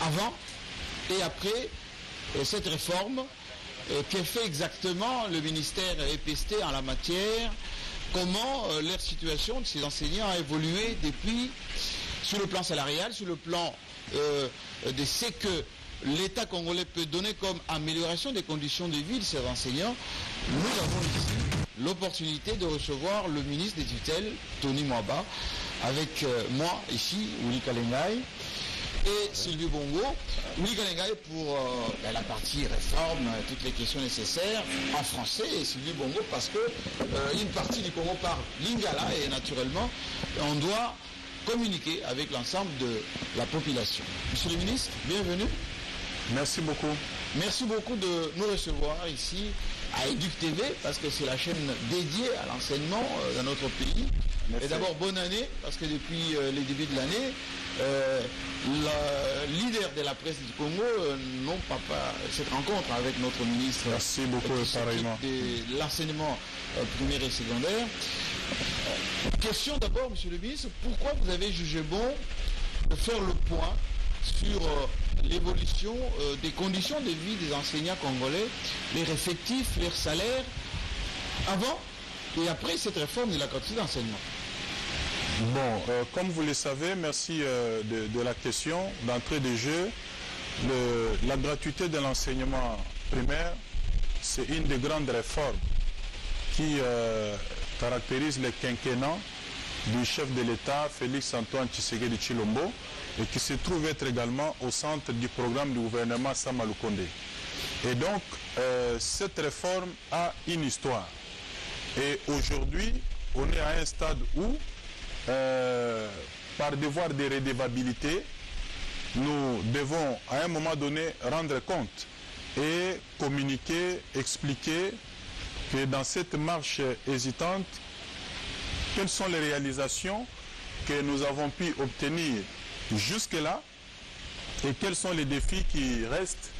avant et après cette réforme, qu'est fait exactement le ministère EPST en la matière, comment leur situation de ces enseignants a évolué depuis, sur le plan salarial, sur le plan de ce que l'État congolais peut donner comme amélioration des conditions de vie de ces enseignants. Nous avons ici l'opportunité de recevoir le ministre des tutelles, Tony Mwaba, avec moi ici, Willy Kalengai, et Sylvie Bongo. Willy Kalengai pour la partie réforme, toutes les questions nécessaires en français, et Sylvie Bongo parce que une partie du Congo parle lingala et naturellement on doit communiquer avec l'ensemble de la population. Monsieur le ministre, bienvenue. Merci beaucoup. Merci beaucoup de nous recevoir ici à Éduc TV parce que c'est la chaîne dédiée à l'enseignement dans notre pays. Merci. Et d'abord bonne année parce que depuis les débuts de l'année, le leader de la presse du Congo n'ont pas cette rencontre avec notre ministre. Merci beaucoup, pareillement. De l'enseignement primaire et secondaire. Question d'abord, monsieur le ministre, pourquoi vous avez jugé bon de faire le point sur l'évolution des conditions de vie des enseignants congolais, les effectifs, leurs salaires, avant et après cette réforme de la quantité d'enseignement? Bon, comme vous le savez, merci de la question. D'entrée de jeu, la gratuité de l'enseignement primaire, c'est une des grandes réformes qui caractérise le quinquennat du chef de l'État, Félix-Antoine Tshisekedi Tshilombo, et qui se trouve être également au centre du programme du gouvernement Sama Lukonde. Et donc, cette réforme a une histoire. Et aujourd'hui, on est à un stade où, par devoir de redevabilité, nous devons à un moment donné rendre compte et communiquer, expliquer que dans cette marche hésitante, quelles sont les réalisations que nous avons pu obtenir jusque-là et quels sont les défis qui restent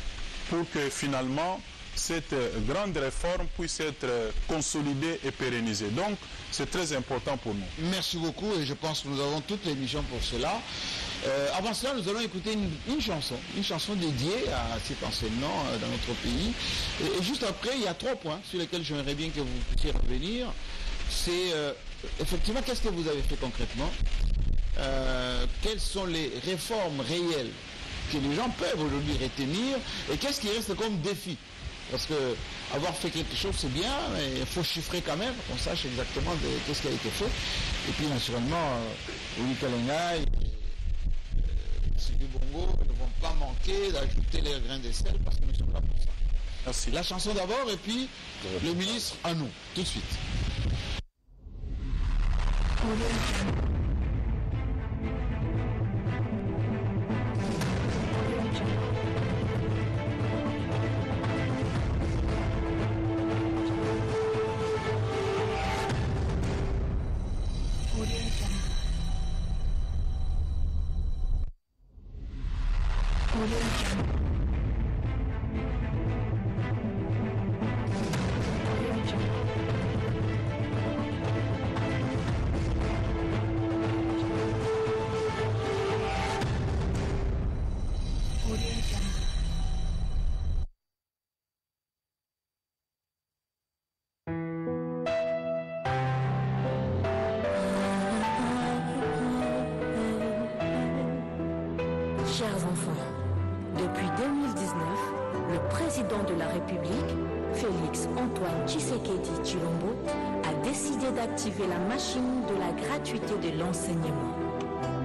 pour que finalement cette grande réforme puisse être consolidée et pérennisée. Donc, c'est très important pour nous. Merci beaucoup et je pense que nous avons toute l'émission pour cela. Avant cela, nous allons écouter une chanson dédiée à cet enseignement dans notre pays. Et juste après, il y a 3 points sur lesquels j'aimerais bien que vous puissiez revenir. C'est effectivement, qu'est-ce que vous avez fait concrètement? Quelles sont les réformes réelles que les gens peuvent aujourd'hui retenir et qu'est-ce qui reste comme défi? Parce que avoir fait quelque chose c'est bien, mais il faut chiffrer quand même, qu'on sache exactement qu'est-ce qui a été fait. Et puis naturellement, Willy Kalengai, Sylvie Bongo ne vont pas manquer d'ajouter les grains de sel parce que nous sommes là pour ça. Merci. La chanson d'abord et puis le ministre à nous, tout de suite. Chers enfants, depuis 2019, le président de la République, Félix-Antoine Tshisekedi Tshilombo, a décidé d'activer la machine de la gratuité de l'enseignement.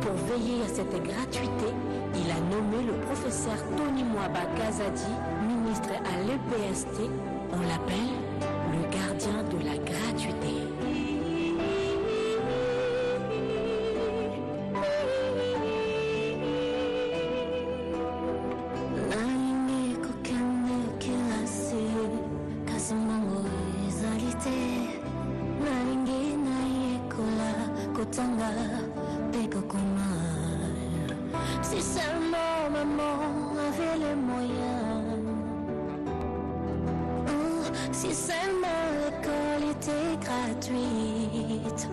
Pour veiller à cette gratuité, il a nommé le professeur Tony Mwaba Kazadi, ministre à l'EPST. On l'appelle le gardien de la gratuité. Si seulement maman avait les moyens, si seulement l'école était gratuite,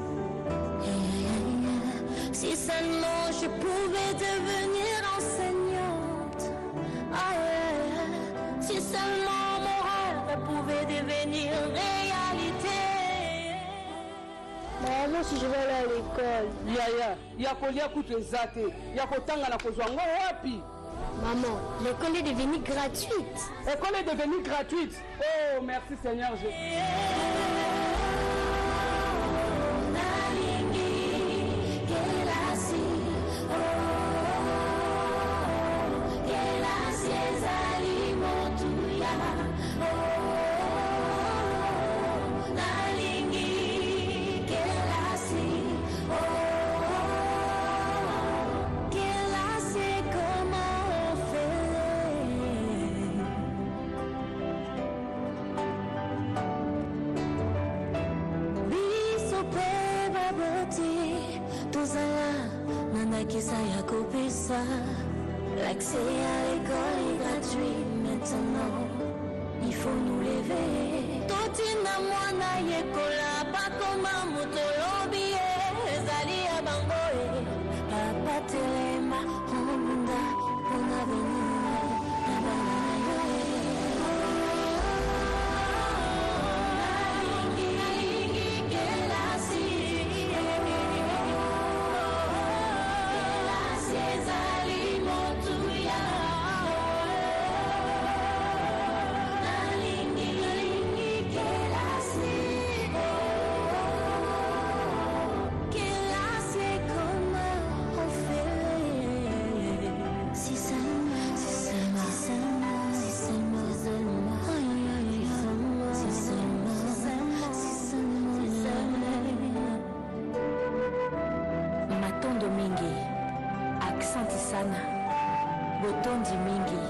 si seulement je pouvais devenir enseignante, seulement mon rêve pouvait devenir réalité. Maman, si je vais aller à l'école. Maman, l'école est devenue gratuite. L'école est devenue gratuite. Oh, merci Seigneur Jésus. L'accès à l'école est gratuit maintenant. Il faut nous lever. Totina mwana yekola pas comme un motolobi ezali ya bangoe. Papa telema honda on a venu na banayo. Botondi mingi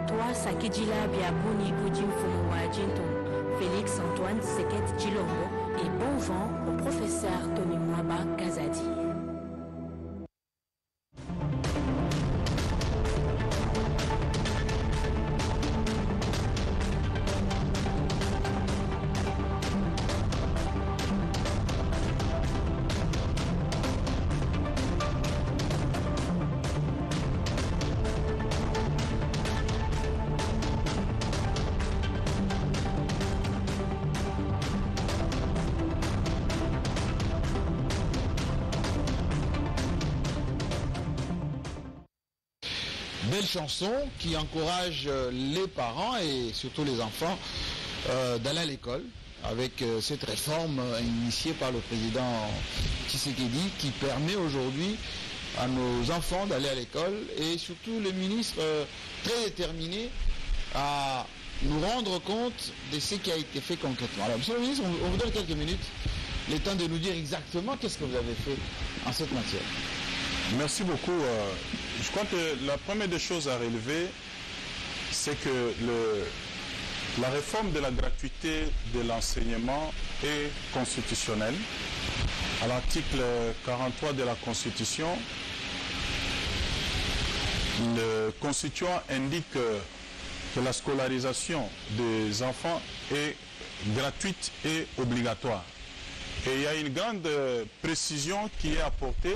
Toi Sakidjila Biabuni Boudjimfumu Wajinton Félix Antoine Tshisekedi Tshilombo et bon vent au professeur Tony Mwaba Kazadi. Belle chanson qui encourage les parents et surtout les enfants d'aller à l'école avec cette réforme initiée par le président Tshisekedi qui permet aujourd'hui à nos enfants d'aller à l'école et surtout le ministre très déterminé à nous rendre compte de ce qui a été fait concrètement. Alors, monsieur le ministre, on vous donne quelques minutes, le temps de nous dire exactement qu'est-ce que vous avez fait en cette matière. Merci beaucoup. Je crois que la première des choses à relever, c'est que la réforme de la gratuité de l'enseignement est constitutionnelle. À l'article 43 de la Constitution, le constituant indique que la scolarisation des enfants est gratuite et obligatoire. Et il y a une grande précision qui est apportée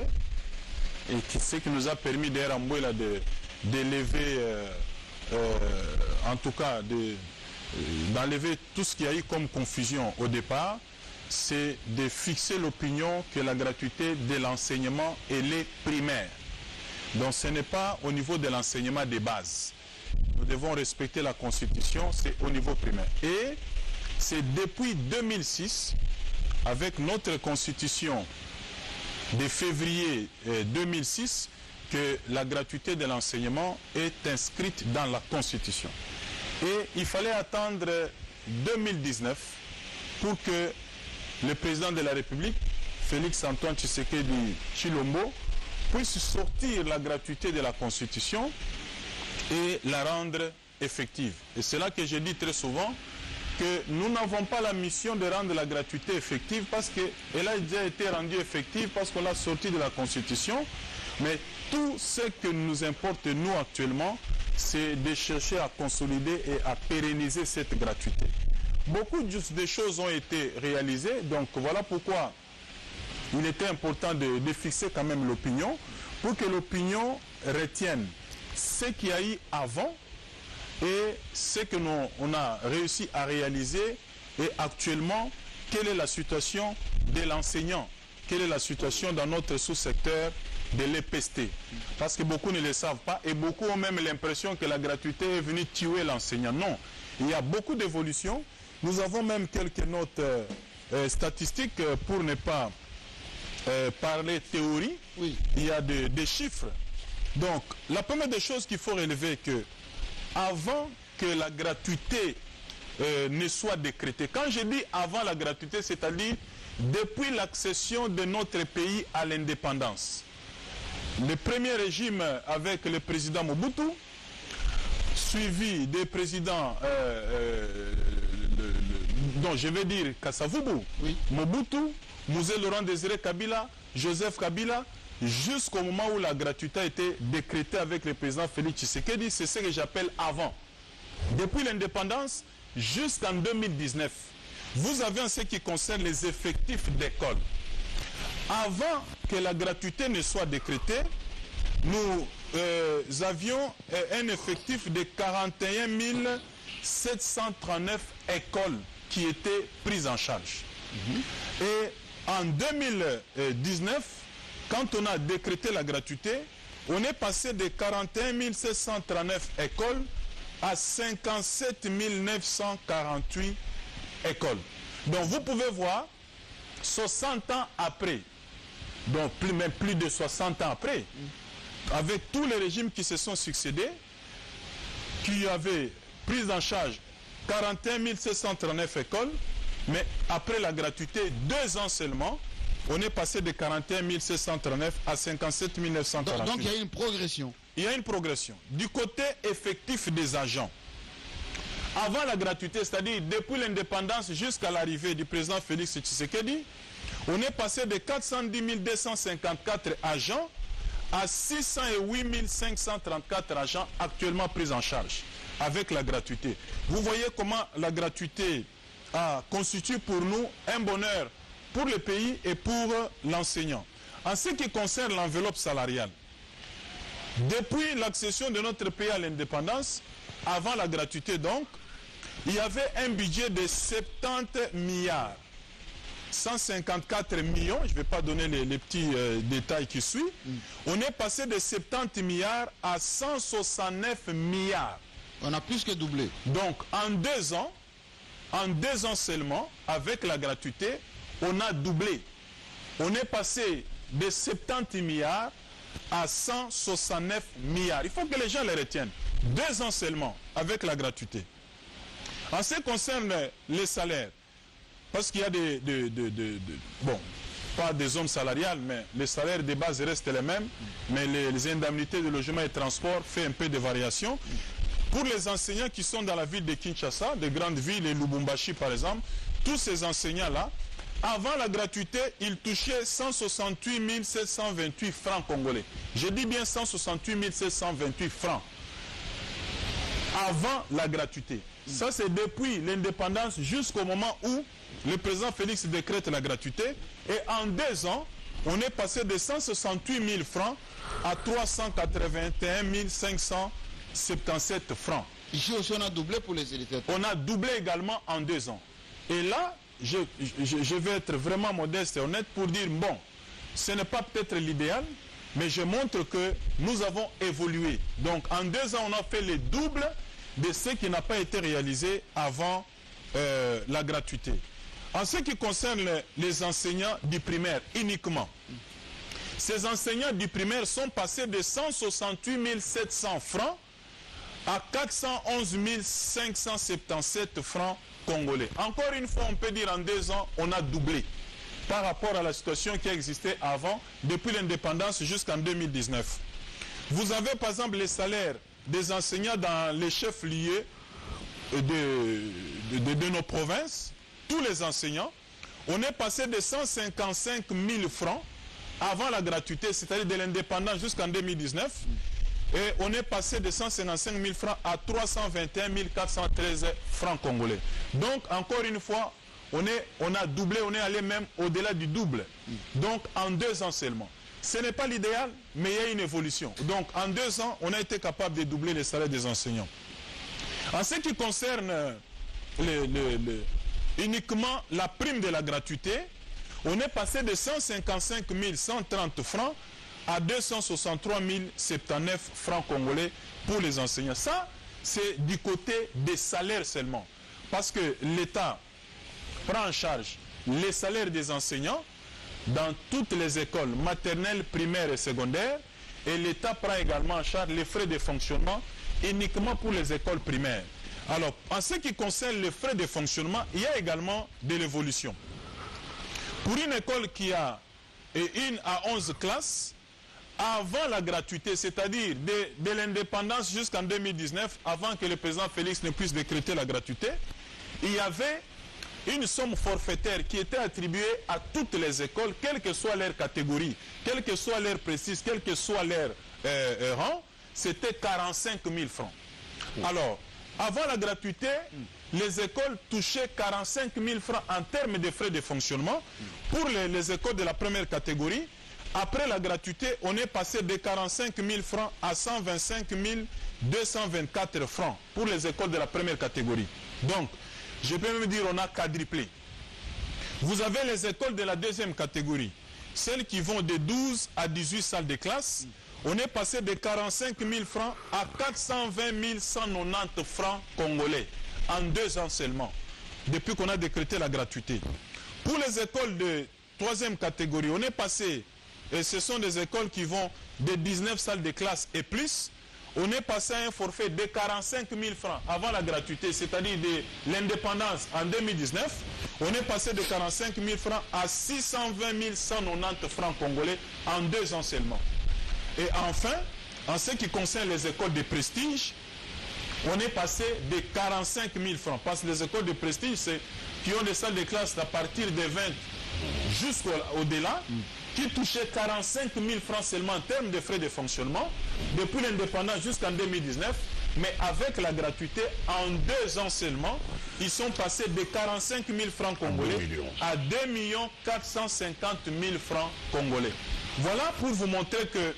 et ce qui nous a permis d'élever, en tout cas, d'enlever tout ce qu'il y a eu comme confusion au départ, c'est de fixer l'opinion que la gratuité de l'enseignement, elle est primaire. Donc ce n'est pas au niveau de l'enseignement des bases. Nous devons respecter la Constitution, c'est au niveau primaire. Et c'est depuis 2006, avec notre Constitution de février 2006, que la gratuité de l'enseignement est inscrite dans la Constitution. Et il fallait attendre 2019 pour que le président de la République, Félix Antoine Tshisekedi Tshilombo, puisse sortir la gratuité de la Constitution et la rendre effective. Et c'est là que je dis très souvent que nous n'avons pas la mission de rendre la gratuité effective parce qu'elle a déjà été rendue effective parce qu'on l'a sortie de la Constitution. Mais tout ce que nous importe, nous, actuellement, c'est de chercher à consolider et à pérenniser cette gratuité. Beaucoup de choses ont été réalisées, donc voilà pourquoi il était important de fixer quand même l'opinion, pour que l'opinion retienne ce qu'il y a eu avant et ce que on a réussi à réaliser et actuellement, quelle est la situation de l'enseignant, quelle est la situation dans notre sous-secteur de l'EPST. Parce que beaucoup ne le savent pas et beaucoup ont même l'impression que la gratuité est venue tuer l'enseignant. Non, il y a beaucoup d'évolutions. Nous avons même quelques notes statistiques pour ne pas parler théorie. Oui. Il y a des chiffres. Donc, la première des choses qu'il faut relever que avant que la gratuité ne soit décrétée, quand je dis avant la gratuité, c'est-à-dire depuis l'accession de notre pays à l'indépendance, le premier régime avec le président Mobutu, suivi des présidents, dont je vais dire Kasavubu, oui. Mobutu, Mouzé Laurent Désiré Kabila, Joseph Kabila, jusqu'au moment où la gratuité a été décrétée avec le président Félix Tshisekedi, c'est ce que j'appelle avant. Depuis l'indépendance jusqu'en 2019, vous avez en ce qui concerne les effectifs d'école. Avant que la gratuité ne soit décrétée, nous avions un effectif de 41 739 écoles qui étaient prises en charge. Et en 2019, quand on a décrété la gratuité, on est passé de 41 739 écoles à 57 948 écoles. Donc vous pouvez voir, 60 ans après, donc même plus de 60 ans après, avec tous les régimes qui se sont succédés, qui avaient pris en charge 41 739 écoles, mais après la gratuité, 2 ans seulement, on est passé de 41 739 à 57 948. Donc il y a une progression. Il y a une progression. Du côté effectif des agents, avant la gratuité, c'est-à-dire depuis l'indépendance jusqu'à l'arrivée du président Félix Tshisekedi, on est passé de 410 254 agents à 608 534 agents actuellement pris en charge avec la gratuité. Vous voyez comment la gratuité a constitué pour nous un bonheur pour le pays et pour l'enseignant. En ce qui concerne l'enveloppe salariale, depuis l'accession de notre pays à l'indépendance, avant la gratuité donc, il y avait un budget de 70 milliards. 154 millions, je ne vais pas donner les petits détails qui suivent. On est passé de 70 milliards à 169 milliards. On a plus que doublé. Donc en 2 ans seulement, avec la gratuité, on a doublé. On est passé de 70 milliards à 169 milliards. Il faut que les gens les retiennent. 2 ans seulement, avec la gratuité. En ce qui concerne les salaires, parce qu'il y a bon, pas des zones salariales, mais les salaires de base restent les mêmes, mais les indemnités de logement et transport font un peu de variation. Pour les enseignants qui sont dans la ville de Kinshasa, des grandes villes, et Lubumbashi par exemple, tous ces enseignants-là, avant la gratuité, ils touchaient 168 728 francs congolais. Je dis bien 168 728 francs. Avant la gratuité. Ça, c'est depuis l'indépendance jusqu'au moment où le président Félix décrète la gratuité. Et en 2 ans, on est passé de 168 000 francs à 381 577 francs. Ici aussi, on a doublé pour les éducateurs. On a doublé également en 2 ans. Et là, je vais être vraiment modeste et honnête pour dire, bon, ce n'est pas peut-être l'idéal, mais je montre que nous avons évolué. Donc, en 2 ans, on a fait le double de ce qui n'a pas été réalisé avant la gratuité. En ce qui concerne les enseignants du primaire uniquement, ces enseignants du primaire sont passés de 168 700 francs à 411 577 francs congolais. Encore une fois, on peut dire en 2 ans, on a doublé par rapport à la situation qui existait avant, depuis l'indépendance jusqu'en 2019. Vous avez par exemple les salaires des enseignants dans les chefs-lieux de nos provinces, tous les enseignants. On est passé de 155 000 francs avant la gratuité, c'est-à-dire de l'indépendance jusqu'en 2019. Et on est passé de 155 000 francs à 321 413 francs congolais. Donc, encore une fois, on a doublé, on est allé même au-delà du double. Donc, en 2 ans seulement. Ce n'est pas l'idéal, mais il y a une évolution. Donc, en 2 ans, on a été capable de doubler les salaires des enseignants. En ce qui concerne uniquement la prime de la gratuité, on est passé de 155 130 francs à 263 079 francs congolais pour les enseignants. Ça, c'est du côté des salaires seulement. Parce que l'État prend en charge les salaires des enseignants dans toutes les écoles maternelles, primaires et secondaires. Et l'État prend également en charge les frais de fonctionnement uniquement pour les écoles primaires. Alors, en ce qui concerne les frais de fonctionnement, il y a également de l'évolution. Pour une école qui a 1 à 11 classes, avant la gratuité, c'est-à-dire de l'indépendance jusqu'en 2019, avant que le président Félix ne puisse décréter la gratuité, il y avait une somme forfaitaire qui était attribuée à toutes les écoles, quelle que soit leur catégorie, quelle que soit leur prestige, quel que soit leur rang, c'était 45 000 francs. Alors, avant la gratuité, les écoles touchaient 45 000 francs en termes de frais de fonctionnement pour les écoles de la première catégorie. Après la gratuité, on est passé de 45 000 francs à 125 224 francs pour les écoles de la première catégorie. Donc, je peux même dire qu'on a quadruplé. Vous avez les écoles de la deuxième catégorie, celles qui vont de 12 à 18 salles de classe. On est passé de 45 000 francs à 420 190 francs congolais en 2 ans seulement, depuis qu'on a décrété la gratuité. Pour les écoles de troisième catégorie, on est passé, et ce sont des écoles qui vont de 19 salles de classe et plus, on est passé à un forfait de 45 000 francs avant la gratuité, c'est-à-dire de l'indépendance en 2019. On est passé de 45 000 francs à 620 190 francs congolais en 2 ans seulement. Et enfin, en ce qui concerne les écoles de prestige, on est passé de 45 000 francs. Parce que les écoles de prestige, c'est qui ont des salles de classe à partir de 20 jusqu'au-delà, qui touchaient 45 000 francs seulement en termes de frais de fonctionnement, depuis l'indépendance jusqu'en 2019. Mais avec la gratuité, en 2 ans seulement, ils sont passés de 45 000 francs congolais à 2 450 000 francs congolais. Voilà pour vous montrer que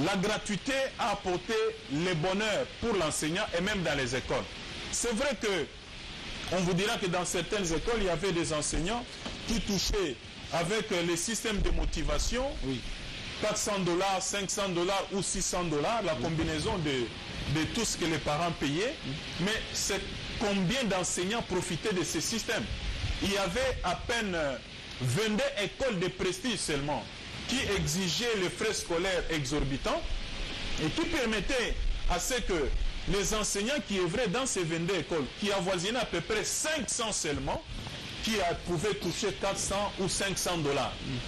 la gratuité a apporté le bonheur pour l'enseignant et même dans les écoles. C'est vrai que on vous dira que dans certaines écoles, il y avait des enseignants qui touchaient avec les systèmes de motivation, $400, $500 ou $600, la combinaison de tout ce que les parents payaient. Mais c'est combien d'enseignants profitaient de ces systèmes? Il y avait à peine 22 écoles de prestige seulement qui exigeaient les frais scolaires exorbitants et qui permettaient à ce que les enseignants qui œuvraient dans ces 22 écoles, qui avoisinaient à peu près 500 seulement, qui pouvaient toucher 400 ou $500.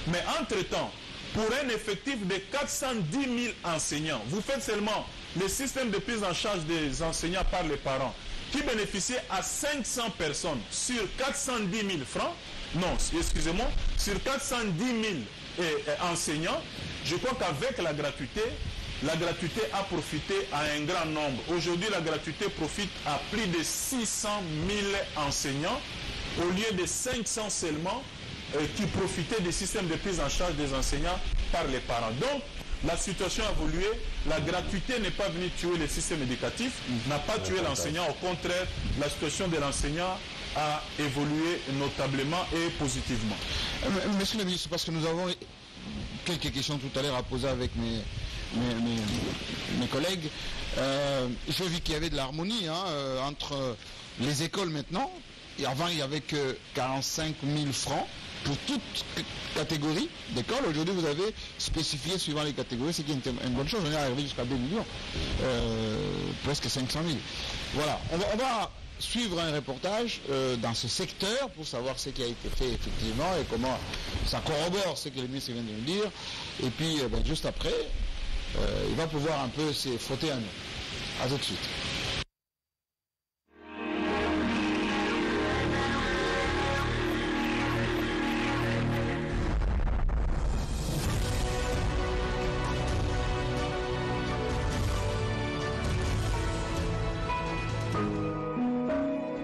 Mais entre-temps, pour un effectif de 410 000 enseignants, vous faites seulement le système de prise en charge des enseignants par les parents, qui bénéficiait à 500 personnes sur 410 000 francs, non, excusez-moi, sur 410 000 enseignants. Je crois qu'avec la gratuité a profité à un grand nombre. Aujourd'hui, la gratuité profite à plus de 600 000 enseignants au lieu de 500 seulement qui profitaient des systèmes de prise en charge des enseignants par les parents. Donc, la situation a évolué. La gratuité n'est pas venue tuer le système éducatif, n'a pas tué l'enseignant. Au contraire, la situation de l'enseignant a évolué notablement et positivement. Monsieur le ministre, parce que nous avons quelques questions tout à l'heure à poser avec mes collègues. Je vis qu'il y avait de l'harmonie entre les écoles maintenant. Et avant, il n'y avait que 45 000 francs pour toute catégorie d'école. Aujourd'hui, vous avez spécifié suivant les catégories, c'est qui est une bonne chose. On est arrivé jusqu'à 2 millions, presque 500 000. Voilà, on va suivre un reportage dans ce secteur pour savoir ce qui a été fait effectivement et comment ça corrobore ce que le ministre vient de nous dire. Et puis, juste après, il va pouvoir un peu se frotter à nous. À tout de suite.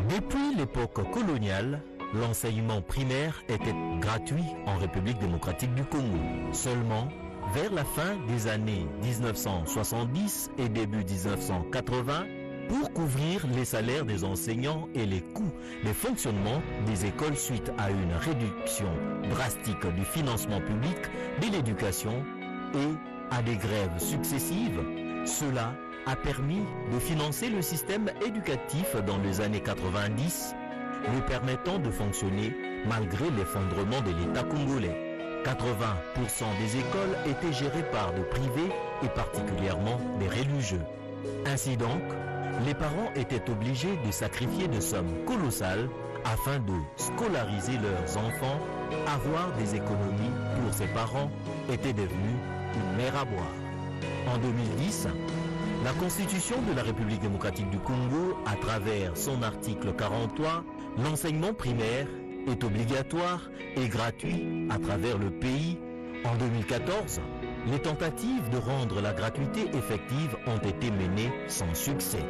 Depuis l'époque coloniale, l'enseignement primaire était gratuit en République démocratique du Congo. Seulement, vers la fin des années 1970 et début 1980, pour couvrir les salaires des enseignants et les coûts de fonctionnement des écoles suite à une réduction drastique du financement public de l'éducation et à des grèves successives. Cela a permis de financer le système éducatif dans les années 90, lui permettant de fonctionner malgré l'effondrement de l'État congolais. 80% des écoles étaient gérées par des privés et particulièrement des religieux. Ainsi donc, les parents étaient obligés de sacrifier des sommes colossales afin de scolariser leurs enfants. Avoir des économies pour ses parents était devenu une mer à boire. En 2010, la Constitution de la République démocratique du Congo, à travers son article 43, l'enseignement primaire est obligatoire et gratuit à travers le pays. En 2014, les tentatives de rendre la gratuité effective ont été menées sans succès.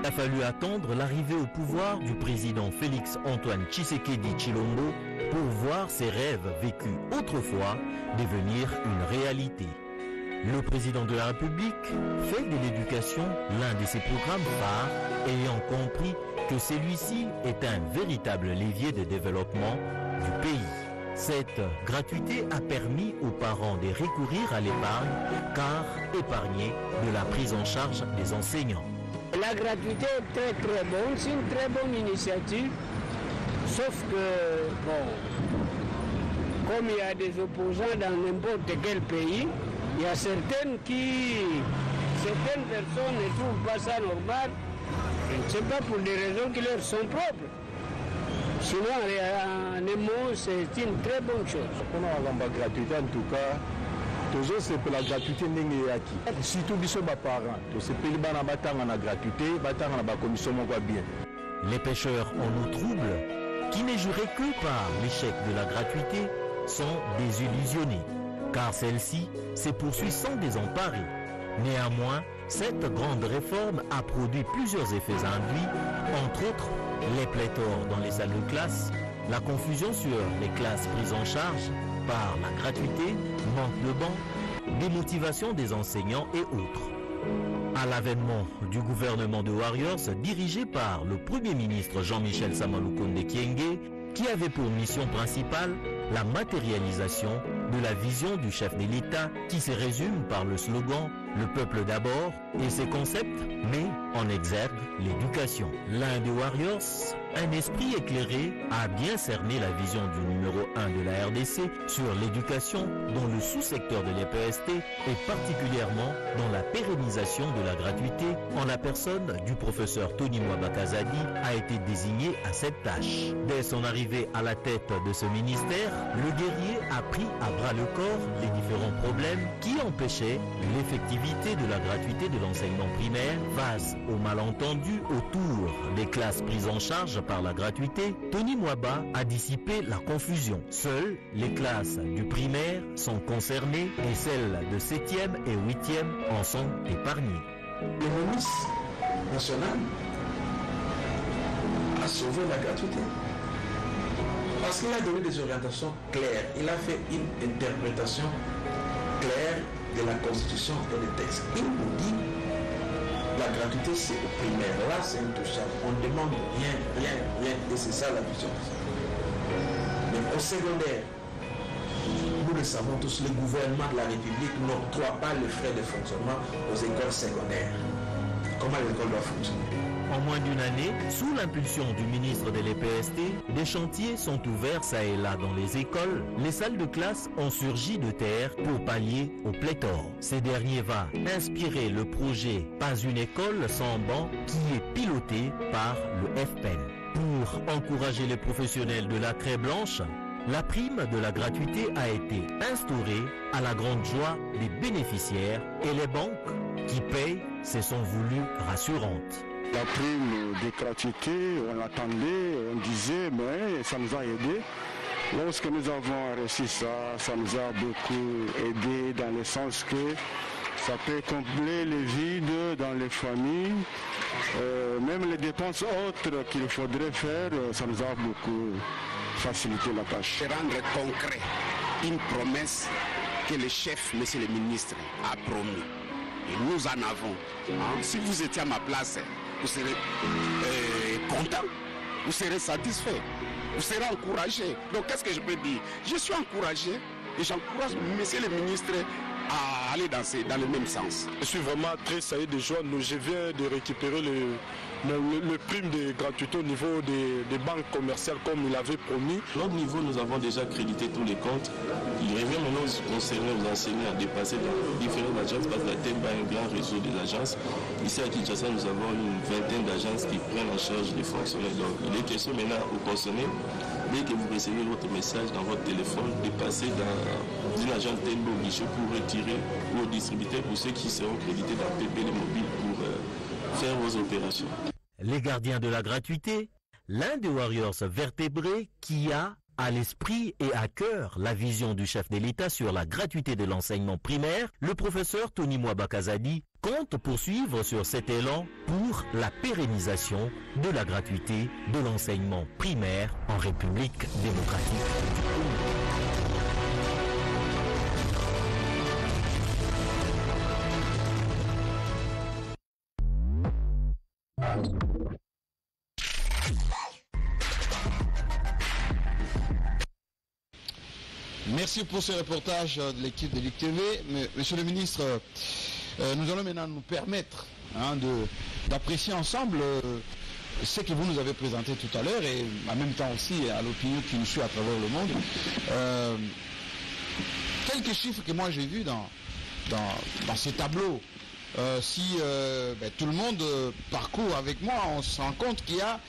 Il a fallu attendre l'arrivée au pouvoir du président Félix Antoine Tshisekedi Tshilombo pour voir ses rêves vécus autrefois devenir une réalité. Le président de la République fait de l'éducation l'un de ses programmes phares, ayant compris que celui-ci est un véritable levier de développement du pays. Cette gratuité a permis aux parents de recourir à l'épargne, car épargner de la prise en charge des enseignants. La gratuité est très très bonne, c'est une très bonne initiative, sauf que, bon, comme il y a des opposants dans n'importe quel pays, il y a certaines personnes ne trouvent pas ça normal, je ne sais pas, pour des raisons qui leur sont propres. Sinon, en un mot, c'est une très bonne chose. On a la gratuité en tout cas. Toujours c'est pour la gratuité n'engeyaki. Surtout biso ba parents. C'est pour les bana batanga na gratuité, batanga na ba commission moko bien. Les pêcheurs en eau trouble, qui ne juraient que par l'échec de la gratuité, sont désillusionnés, car celle-ci se poursuit sans désemparer. Néanmoins, cette grande réforme a produit plusieurs effets induits, entre autres les pléthores dans les salles de classe, la confusion sur les classes prises en charge par la gratuité, manque de bancs, démotivation des enseignants et autres. À l'avènement du gouvernement de Warriors dirigé par le Premier ministre Jean-Michel Samalukonde Kyenge, qui avait pour mission principale la matérialisation de la vision du chef de l'État qui se résume par le slogan « Le peuple d'abord » et ses concepts met en exergue l'éducation. L'un des Warriors, un esprit éclairé, a bien cerné la vision du numéro 1 de la RDC sur l'éducation dont le sous-secteur de l'EPST et particulièrement dans la pérennisation de la gratuité en la personne du professeur Tony Mwabakazadi a été désigné à cette tâche. Dès son arrivée à la tête de ce ministère, le guerrier a pris à bras le corps les différents problèmes qui empêchaient l'effectivité de la gratuité de l'enseignement primaire face aux malentendus autour des classes prises en charge par la gratuité. Tony Mwaba a dissipé la confusion. Seules les classes du primaire sont concernées et celles de 7e et 8e en sont épargnées. Le ministre national a sauvé la gratuité. Parce qu'il a donné des orientations claires. Il a fait une interprétation claire de la Constitution et des textes. Il nous dit la gratuité c'est au primaire. Là c'est intouchable. On ne demande rien. Et c'est ça la vision. Mais au secondaire, nous le savons tous, le gouvernement de la République n'octroie pas les frais de fonctionnement aux écoles secondaires. Comment l'école doit fonctionner? En moins d'une année, sous l'impulsion du ministre de l'EPST, des chantiers sont ouverts ça et là dans les écoles. Les salles de classe ont surgi de terre pour pallier au pléthore. Ces derniers va inspirer le projet Pas une école sans banc qui est piloté par le FPEN. Pour encourager les professionnels de la craie blanche, la prime de la gratuité a été instaurée à la grande joie des bénéficiaires et les banques qui payent se sont voulues rassurantes. La prime de gratuité, on l'attendait, on disait, mais ça nous a aidé. Lorsque nous avons reçu ça, ça nous a beaucoup aidé dans le sens que ça peut combler les vides dans les familles. Même les dépenses autres qu'il faudrait faire, ça nous a beaucoup facilité la tâche. C'est rendre concret une promesse que le chef, monsieur le ministre, a promis. Et nous en avons. Si vous étiez à ma place, vous serez content, vous serez satisfait, vous serez encouragé. Donc qu'est-ce que je peux dire? Je suis encouragé et j'encourage monsieur le ministre à aller dans le même sens. Je suis vraiment très saillant de joie. Je viens de récupérer le prime de gratuité au niveau des banques commerciales comme il avait promis. À notre niveau, nous avons déjà crédité tous les comptes. Il revient maintenant aux enseignants à dépasser dans différentes agences parce que la TEMBA a un grand réseau des agences. Ici à Kinshasa, nous avons une vingtaine d'agences qui prennent en charge les fonctionnaires. Donc il est question maintenant aux fonctionnaires, dès que vous recevez votre message dans votre téléphone, de passer dans une agence TEMBA au guichet pour retirer ou au distributeur pour ceux qui seront crédités dans PPL Mobile pour faire vos opérations. Les gardiens de la gratuité, l'un des warriors vertébrés qui a à l'esprit et à cœur la vision du chef de l'État sur la gratuité de l'enseignement primaire, le professeur Tony Mwabakazadi compte poursuivre sur cet élan pour la pérennisation de la gratuité de l'enseignement primaire en République démocratique du Congo. Merci pour ce reportage de l'équipe de Ligue TV. Monsieur le ministre, nous allons maintenant nous permettre d'apprécier ensemble ce que vous nous avez présenté tout à l'heure et en même temps aussi à l'opinion qui nous suit à travers le monde. Quelques chiffres que moi j'ai vus dans ces tableaux. Si tout le monde parcourt avec moi, on se rend compte qu'il y a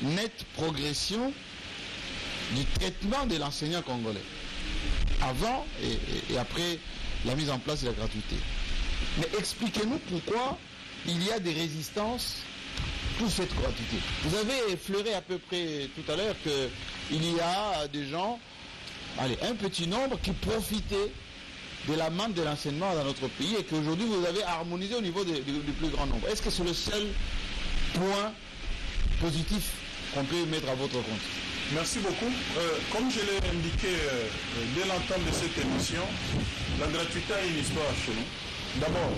nette progression du traitement de l'enseignant congolais avant et après la mise en place de la gratuité. Mais expliquez-nous pourquoi il y a des résistances pour cette gratuité. Vous avez effleuré à peu près tout à l'heure qu'il y a des gens, un petit nombre qui profitaient de la manne de l'enseignement dans notre pays et qu'aujourd'hui vous avez harmonisé au niveau du plus grand nombre. Est-ce que c'est le seul point positif qu'on peut mettre à votre compte? Merci beaucoup. Comme je l'ai indiqué dès l'entame de cette émission, la gratuité a une histoire chez nous. D'abord,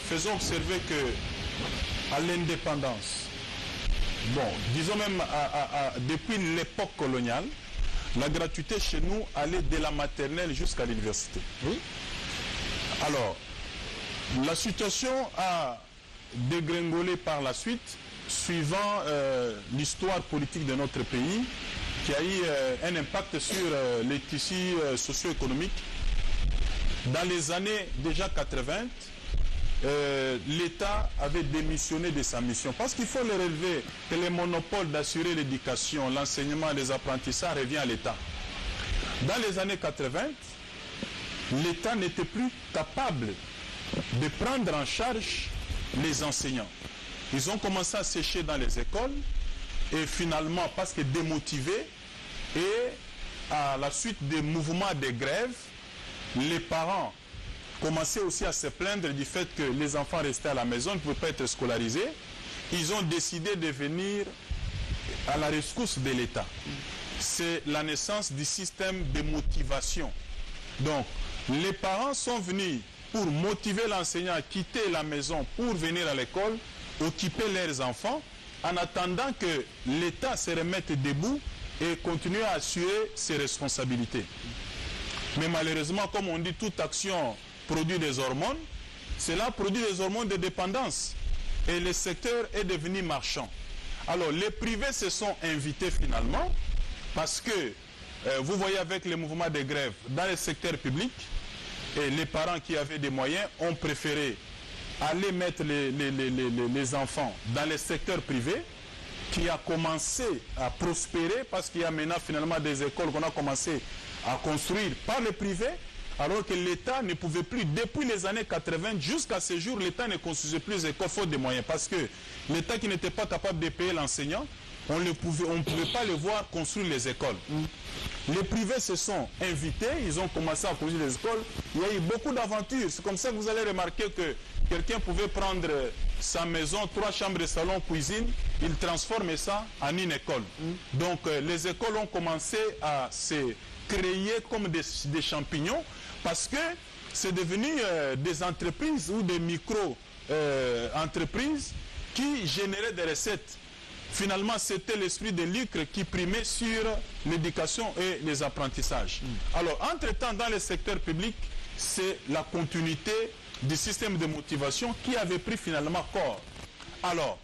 faisons observer que à l'indépendance, disons même depuis l'époque coloniale, la gratuité chez nous allait de la maternelle jusqu'à l'université. Oui. Alors, la situation a dégringolé par la suite, suivant l'histoire politique de notre pays, qui a eu un impact sur les tissus socio-économiques. Dans les années déjà 80, l'État avait démissionné de sa mission. Parce qu'il faut le relever que le monopole d'assurer l'éducation, l'enseignement, les apprentissages revient à l'État. Dans les années 80, l'État n'était plus capable de prendre en charge les enseignants. Ils ont commencé à sécher dans les écoles et finalement, parce que démotivés, et à la suite des mouvements de grève, les parents commençaient aussi à se plaindre du fait que les enfants restaient à la maison, ne pouvaient pas être scolarisés. Ils ont décidé de venir à la rescousse de l'État. C'est la naissance du système de motivation. Donc, les parents sont venus pour motiver l'enseignant à quitter la maison pour venir à l'école, occuper leurs enfants, en attendant que l'État se remette debout et continue à assurer ses responsabilités. Mais malheureusement, comme on dit, toute action produit des hormones, cela produit des hormones de dépendance. Et le secteur est devenu marchand. Alors, les privés se sont invités finalement, parce que, vous voyez avec les mouvements de grève dans le secteur public, et les parents qui avaient des moyens ont préféré aller mettre les enfants dans le secteur privé, qui a commencé à prospérer, parce qu'il y a maintenant finalement des écoles qu'on a commencé à construire par le privé, alors que l'État ne pouvait plus, depuis les années 80 jusqu'à ce jour, l'État ne construisait plus les écoles faute de moyens, parce que l'État qui n'était pas capable de payer l'enseignant, on ne pouvait pas le voir construire les écoles. Les privés se sont invités, ils ont commencé à construire les écoles, il y a eu beaucoup d'aventures. C'est comme ça que vous allez remarquer que quelqu'un pouvait prendre sa maison, 3 chambres de salon, cuisine, il transforme ça en une école. Donc les écoles ont commencé à se créer comme des champignons, parce que c'est devenu des entreprises ou des micro entreprises qui généraient des recettes. Finalement, c'était l'esprit de lucre qui primait sur l'éducation et les apprentissages. Alors, entre-temps, dans le secteur public, c'est la continuité du système de motivation qui avait pris finalement corps. Alors,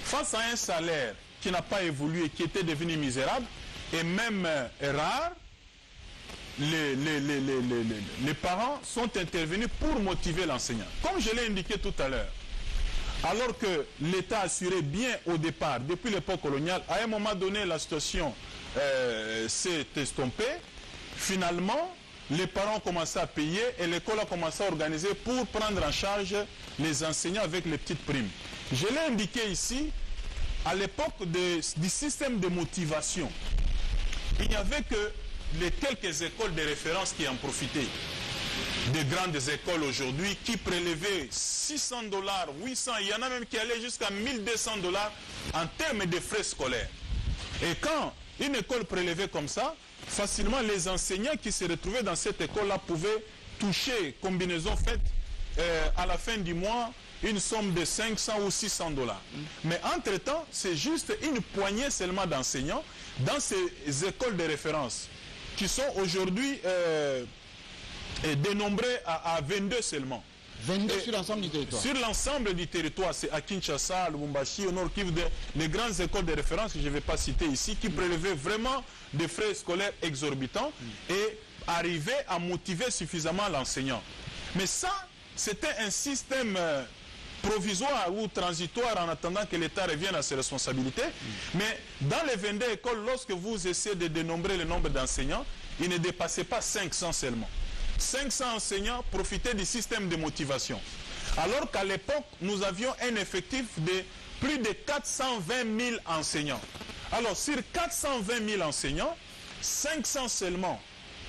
face à un salaire qui n'a pas évolué, qui était devenu misérable, et même rare, les parents sont intervenus pour motiver l'enseignant. Comme je l'ai indiqué tout à l'heure, alors que l'État assurait bien au départ, depuis l'époque coloniale, à un moment donné, la situation s'est estompée. Finalement, les parents ont commencé à payer et l'école a commencé à organiser pour prendre en charge les enseignants avec les petites primes. Je l'ai indiqué ici, à l'époque du système de motivation, il n'y avait que les quelques écoles de référence qui en profitaient. Des grandes écoles aujourd'hui qui prélevaient $600, 800, il y en a même qui allaient jusqu'à $1200 en termes de frais scolaires. Et quand une école prélevait comme ça, facilement les enseignants qui se retrouvaient dans cette école-là pouvaient toucher, combinaison faite, à la fin du mois, une somme de $500 ou $600. Mais entre-temps, c'est juste une poignée seulement d'enseignants dans ces écoles de référence qui sont aujourd'hui dénombrés à 22 seulement. 22 sur l'ensemble du territoire. Sur l'ensemble du territoire, c'est à Kinshasa, Lubumbashi, au Nord Kivu, les grandes écoles de référence que je ne vais pas citer ici, qui prélevaient vraiment des frais scolaires exorbitants et arrivaient à motiver suffisamment l'enseignant. Mais ça, c'était un système provisoire ou transitoire en attendant que l'État revienne à ses responsabilités. Mais dans les 22 écoles, lorsque vous essayez de dénombrer le nombre d'enseignants, il ne dépassait pas 500 seulement. 500 enseignants profitaient du système de motivation. Alors qu'à l'époque, nous avions un effectif de plus de 420 000 enseignants. Alors, sur 420 000 enseignants, 500 seulement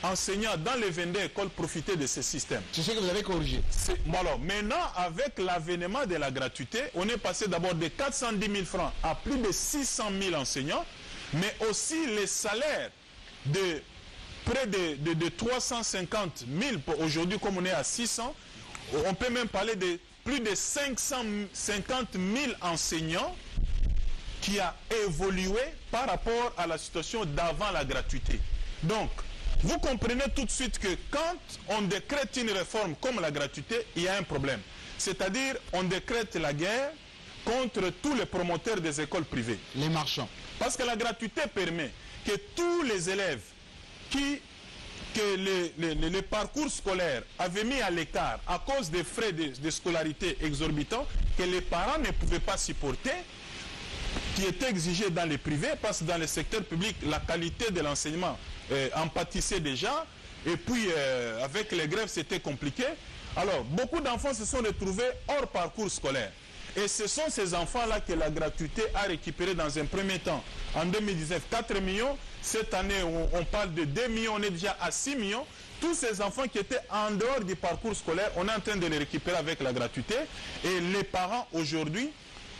enseignants dans les 22 écoles profitaient de ce système. C'est ce que vous avez corrigé. Alors, maintenant, avec l'avènement de la gratuité, on est passé d'abord de 410 000 francs à plus de 600 000 enseignants, mais aussi les salaires de près de 350 000, aujourd'hui comme on est à 600, on peut même parler de plus de 550 000 enseignants qui a évolué par rapport à la situation d'avant la gratuité. Donc, vous comprenez tout de suite que quand on décrète une réforme comme la gratuité, il y a un problème. C'est-à-dire, on décrète la guerre contre tous les promoteurs des écoles privées. Les marchands. Parce que la gratuité permet que tous les élèves que les parcours scolaires avaient mis à l'écart à cause des frais de scolarité exorbitants que les parents ne pouvaient pas supporter, qui étaient exigés dans les privés, parce que dans le secteur public, la qualité de l'enseignement en pâtissait déjà, et puis avec les grèves, c'était compliqué. Alors, beaucoup d'enfants se sont retrouvés hors parcours scolaire. Et ce sont ces enfants-là que la gratuité a récupéré dans un premier temps. En 2019, 4 millions. Cette année, on parle de 2 millions, on est déjà à 6 millions. Tous ces enfants qui étaient en dehors du parcours scolaire, on est en train de les récupérer avec la gratuité. Et les parents, aujourd'hui,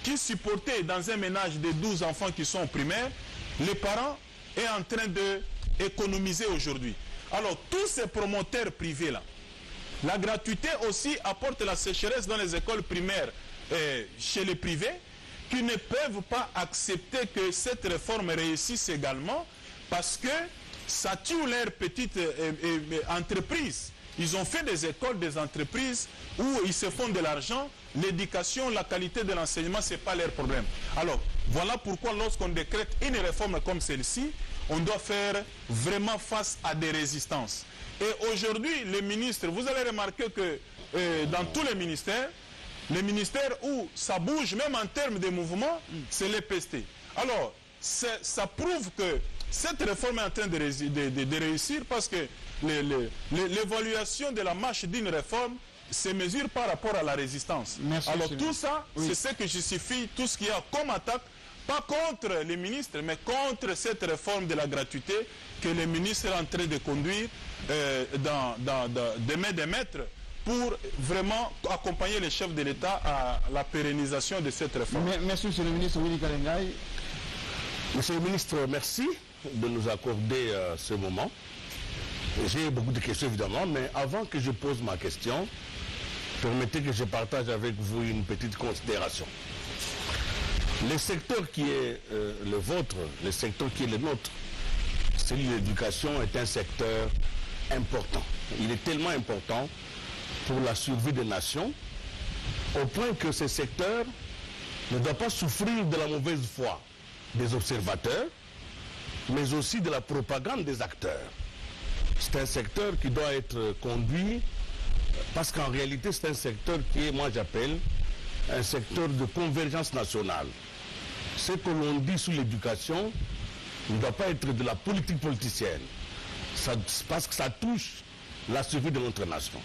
qui supportaient dans un ménage de 12 enfants qui sont au primaire, les parents sont en train d'économiser aujourd'hui. Alors, tous ces promoteurs privés-là, la gratuité aussi apporte la sécheresse dans les écoles primaires chez les privés, qui ne peuvent pas accepter que cette réforme réussisse également, parce que ça tue leurs petites entreprises. Ils ont fait des écoles, des entreprises où ils se font de l'argent. L'éducation, la qualité de l'enseignement, ce n'est pas leur problème. Alors, voilà pourquoi lorsqu'on décrète une réforme comme celle-ci, on doit faire vraiment face à des résistances. Et aujourd'hui, les ministres, vous allez remarquer que dans tous les ministères où ça bouge, même en termes de mouvement, c'est l'EPST. Alors, ça prouve que cette réforme est en train de réussir, parce que l'évaluation de la marche d'une réforme se mesure par rapport à la résistance. Merci. Alors tout ça, c'est ce que justifie tout ce qu'il y a comme attaque, pas contre les ministres, mais contre cette réforme de la gratuité que les ministres sont en train de conduire de main de maître, pour vraiment accompagner les chefs de l'État à la pérennisation de cette réforme. Merci, Monsieur le ministre Willy Kalengai. Monsieur le ministre, merci de nous accorder ce moment. J'ai beaucoup de questions évidemment, mais avant que je pose ma question, permettez que je partage avec vous une petite considération. Le secteur qui est le vôtre, le secteur qui est le nôtre, celui de l'éducation, est un secteur important. Il est tellement important pour la survie des nations, au point que ce secteur ne doit pas souffrir de la mauvaise foi des observateurs, mais aussi de la propagande des acteurs. C'est un secteur qui doit être conduit, parce qu'en réalité c'est un secteur qui est, moi j'appelle, un secteur de convergence nationale. Ce que l'on dit sur l'éducation ne doit pas être de la politique politicienne, parce que ça touche la survie de notre nation.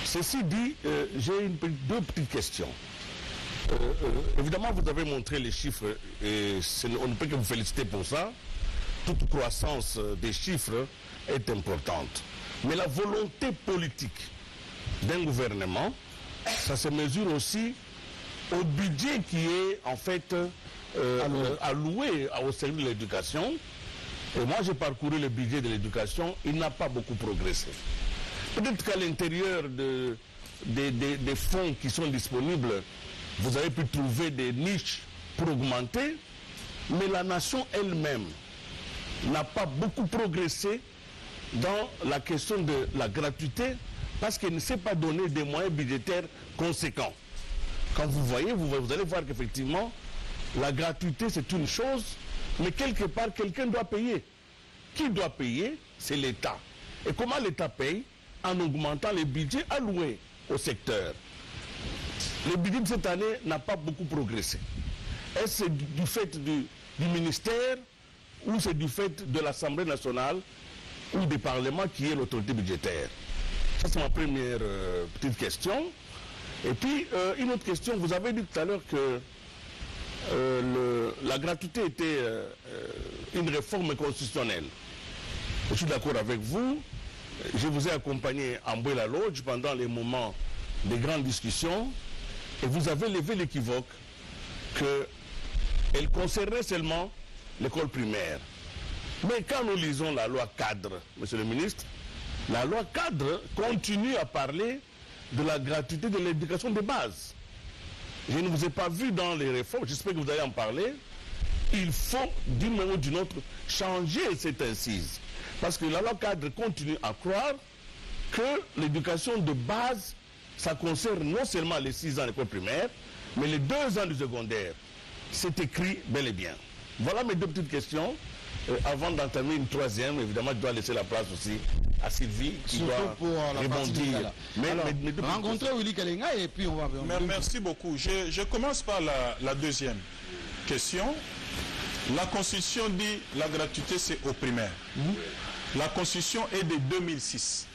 Ceci dit, j'ai deux petites questions. Évidemment, vous avez montré les chiffres et on ne peut que vous féliciter pour ça. Toute croissance des chiffres est importante. Mais la volonté politique d'un gouvernement, ça se mesure aussi au budget qui est en fait alloué au service de l'éducation. Et moi, j'ai parcouru le budget de l'éducation, il n'a pas beaucoup progressé. Peut-être qu'à l'intérieur des fonds qui sont disponibles, vous avez pu trouver des niches pour augmenter, mais la nation elle-même n'a pas beaucoup progressé dans la question de la gratuité parce qu'elle ne s'est pas donné des moyens budgétaires conséquents. Quand vous voyez, vous allez voir qu'effectivement, la gratuité c'est une chose, mais quelque part, quelqu'un doit payer. Qui doit payer? C'est l'État. Et comment l'État paye? En augmentant les budgets alloués au secteur. Le budget de cette année n'a pas beaucoup progressé. Est-ce du fait du ministère ou c'est du fait de l'Assemblée nationale ou des parlements qui est l'autorité budgétaire? Ça, c'est ma première petite question. Et puis, une autre question, vous avez dit tout à l'heure que la gratuité était une réforme constitutionnelle. Je suis d'accord avec vous. Je vous ai accompagné en Mboula Lodge pendant les moments de grandes discussions et vous avez levé l'équivoque qu'elle concernait seulement l'école primaire. Mais quand nous lisons la loi cadre, monsieur le ministre, la loi cadre continue à parler de la gratuité de l'éducation de base. Je ne vous ai pas vu dans les réformes, j'espère que vous allez en parler. Il faut, d'une manière ou d'une autre, changer cette incise. Parce que la loi cadre continue à croire que l'éducation de base, ça concerne non seulement les 6 ans de l'école primaire, mais les 2 ans du secondaire. C'est écrit bel et bien. Voilà mes deux petites questions. Avant d'entamer une troisième, évidemment, je dois laisser la place aussi à Sylvie qui doit rebondir. Rencontrer Willy Kalenga et puis on va... Merci beaucoup. Je commence par la deuxième question. La Constitution dit la gratuité c'est au primaire. La Constitution est de 2006.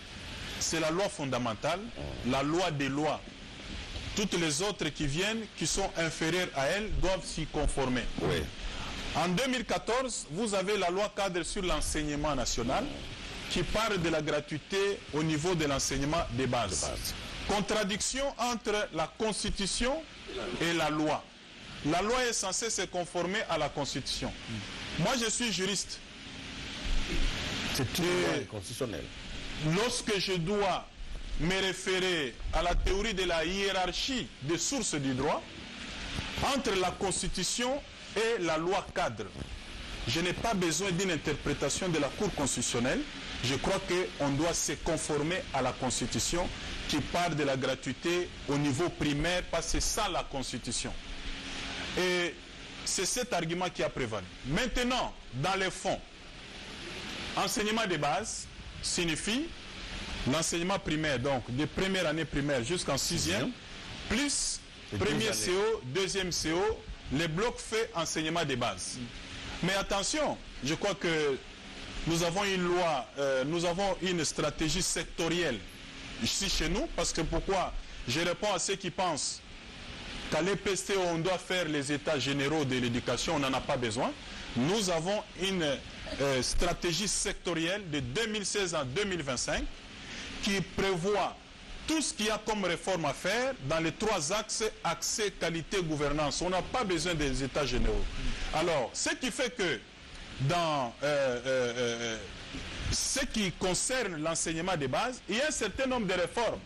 C'est la loi fondamentale, la loi des lois. Toutes les autres qui viennent, qui sont inférieures à elle, doivent s'y conformer. Oui. En 2014, vous avez la loi cadre sur l'enseignement national qui parle de la gratuité au niveau de l'enseignement des bases. Contradiction entre la Constitution et la loi. La loi est censée se conformer à la Constitution. Moi, je suis juriste. C'est une loi constitutionnelle. Lorsque je dois me référer à la théorie de la hiérarchie des sources du droit, entre la Constitution et la loi cadre, je n'ai pas besoin d'une interprétation de la Cour constitutionnelle. Je crois qu'on doit se conformer à la Constitution qui parle de la gratuité au niveau primaire, parce que c'est ça la Constitution. Et c'est cet argument qui a prévalu. Maintenant, dans les fonds, enseignement de base signifie l'enseignement primaire, donc de première année primaire jusqu'en 6e, plus premier CO, deuxième CO, les blocs fait enseignement de base. Mais attention, je crois que nous avons une loi, nous avons une stratégie sectorielle ici chez nous, parce que pourquoi? Je réponds à ceux qui pensent qu'à l'EPST on doit faire les états généraux de l'éducation, on n'en a pas besoin. Nous avons une stratégie sectorielle de 2016 à 2025 qui prévoit tout ce qu'il y a comme réforme à faire dans les 3 axes, accès, qualité, gouvernance. On n'a pas besoin des états généraux. Alors, ce qui fait que dans ce qui concerne l'enseignement de base, il y a un certain nombre de réformes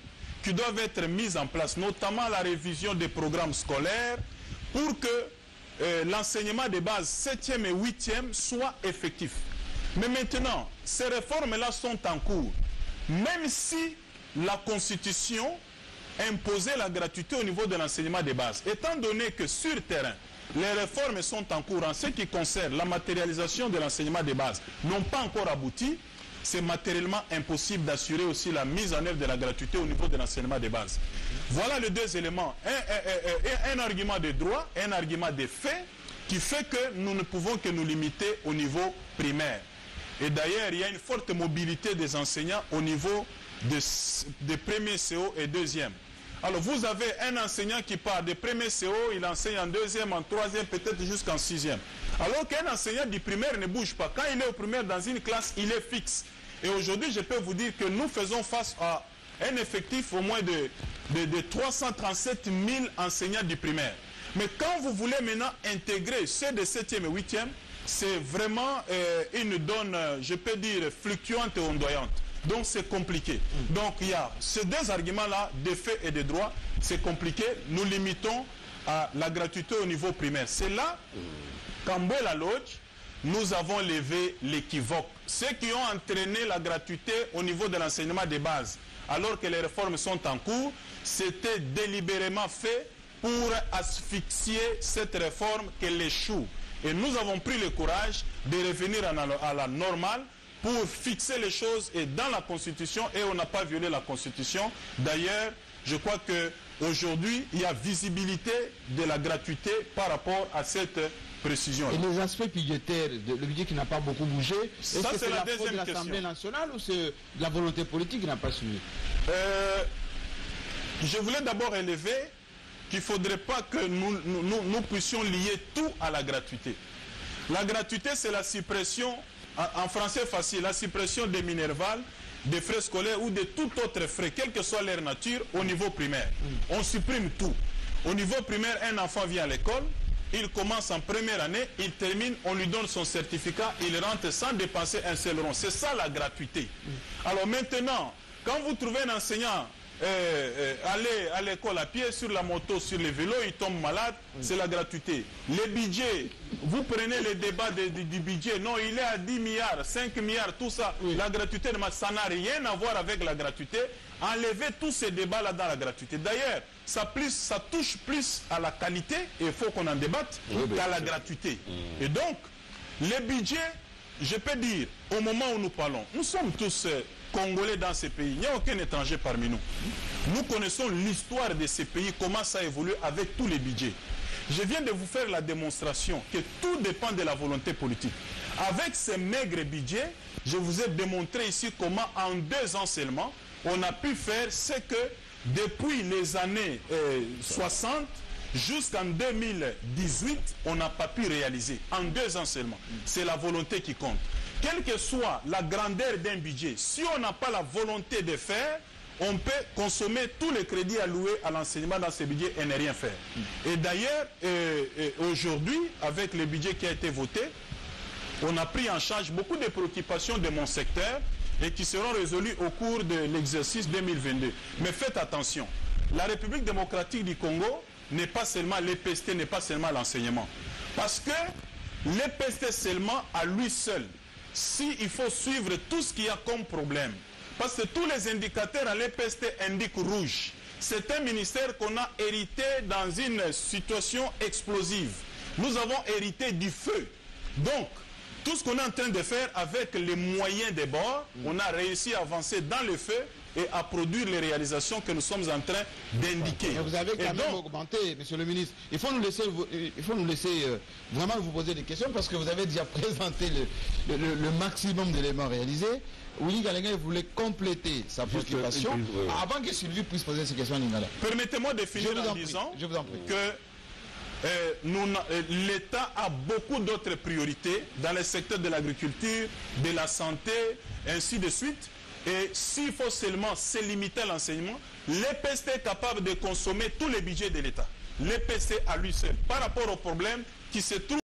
qui doivent être mises en place, notamment la révision des programmes scolaires, pour que l'enseignement de base 7e et 8e soit effectif. Mais maintenant, ces réformes-là sont en cours. Même si la Constitution imposait la gratuité au niveau de l'enseignement de base, étant donné que sur terrain, les réformes sont en cours en ce qui concerne la matérialisation de l'enseignement de base, n'ont pas encore abouti, c'est matériellement impossible d'assurer aussi la mise en œuvre de la gratuité au niveau de l'enseignement de base. Voilà les deux éléments. Un argument de droit, un argument de fait, qui fait que nous ne pouvons que nous limiter au niveau primaire. Et d'ailleurs, il y a une forte mobilité des enseignants au niveau des premiers CO et deuxième. Alors vous avez un enseignant qui part des premiers CO, il enseigne en deuxième, en troisième, peut-être jusqu'en sixième. Alors qu'un enseignant du primaire ne bouge pas. Quand il est au primaire dans une classe, il est fixe. Et aujourd'hui, je peux vous dire que nous faisons face à un effectif au moins de 337 000 enseignants du primaire. Mais quand vous voulez maintenant intégrer ceux de 7e et 8e, c'est vraiment une donne, je peux dire, fluctuante et ondoyante. Donc c'est compliqué. Donc il y a ces deux arguments-là, de fait et de droit, c'est compliqué. Nous limitons à la gratuité au niveau primaire. C'est là qu'en Bola Lodge, nous avons levé l'équivoque. Ceux qui ont entraîné la gratuité au niveau de l'enseignement de base, alors que les réformes sont en cours, c'était délibérément fait pour asphyxier cette réforme qu'elle échoue. Et nous avons pris le courage de revenir à la normale pour fixer les choses et dans la Constitution, et on n'a pas violé la Constitution. D'ailleurs, je crois qu'aujourd'hui, il y a visibilité de la gratuité par rapport à cette précision. Et les aspects budgétaires, le budget qui n'a pas beaucoup bougé, est-ce que c'est la faute de l'Assemblée nationale ou c'est la volonté politique qui n'a pas suivi? Je voulais d'abord élever qu'il ne faudrait pas que nous puissions lier tout à la gratuité. La gratuité, c'est la suppression, en français facile, la suppression des minérvales, des frais scolaires ou de tout autre frais, quelle que soit leur nature, au niveau primaire. On supprime tout. Au niveau primaire, un enfant vient à l'école, il commence en première année, il termine, on lui donne son certificat, il rentre sans dépenser un seul rond. C'est ça la gratuité. Alors maintenant, quand vous trouvez un enseignant aller à l'école à pied, sur la moto, sur les vélos, il tombe malade, c'est la gratuité. Les budgets, vous prenez les débats du budget, non, il est à 10 milliards, 5 milliards, tout ça, la gratuité, ça n'a rien à voir avec la gratuité. Enlevez tous ces débats-là dans la gratuité. D'ailleurs, ça touche plus à la qualité, et il faut qu'on en débatte, qu'à la gratuité. Et donc, les budgets, je peux dire, au moment où nous parlons, nous sommes tous Congolais dans ces pays. Il n'y a aucun étranger parmi nous. Nous connaissons l'histoire de ces pays, comment ça évolue avec tous les budgets. Je viens de vous faire la démonstration que tout dépend de la volonté politique. Avec ces maigres budgets, je vous ai démontré ici comment en 2 ans seulement, on a pu faire ce que depuis les années 60 jusqu'en 2018, on n'a pas pu réaliser. En 2 ans seulement. C'est la volonté qui compte. Quelle que soit la grandeur d'un budget, si on n'a pas la volonté de faire, on peut consommer tous les crédits alloués à l'enseignement dans ce budget et ne rien faire. Et d'ailleurs, aujourd'hui, avec le budget qui a été voté, on a pris en charge beaucoup de préoccupations de mon secteur et qui seront résolues au cours de l'exercice 2022. Mais faites attention, la République démocratique du Congo n'est pas seulement l'EPST, n'est pas seulement l'enseignement. Parce que l'EPST seulement à lui seul, s'il faut suivre tout ce qu'il y a comme problème, parce que tous les indicateurs à l'EPST indiquent rouge. C'est un ministère qu'on a hérité dans une situation explosive. Nous avons hérité du feu. Donc, tout ce qu'on est en train de faire avec les moyens des bords, on a réussi à avancer dans le feu et à produire les réalisations que nous sommes en train d'indiquer. Vous avez quand même augmenté, monsieur le ministre. Il faut nous laisser vraiment vous poser des questions parce que vous avez déjà présenté le maximum d'éléments réalisés. Willy Galenga voulait compléter sa préoccupation avant que Sylvie puisse poser ces questions à Lingala. Permettez-moi de finir en disant que l'État a beaucoup d'autres priorités dans le secteur de l'agriculture, de la santé, ainsi de suite. Et s'il faut seulement se limiter à l'enseignement, l'EPST est capable de consommer tous les budgets de l'État. L'EPST à lui seul, par rapport aux problèmes qui se trouvent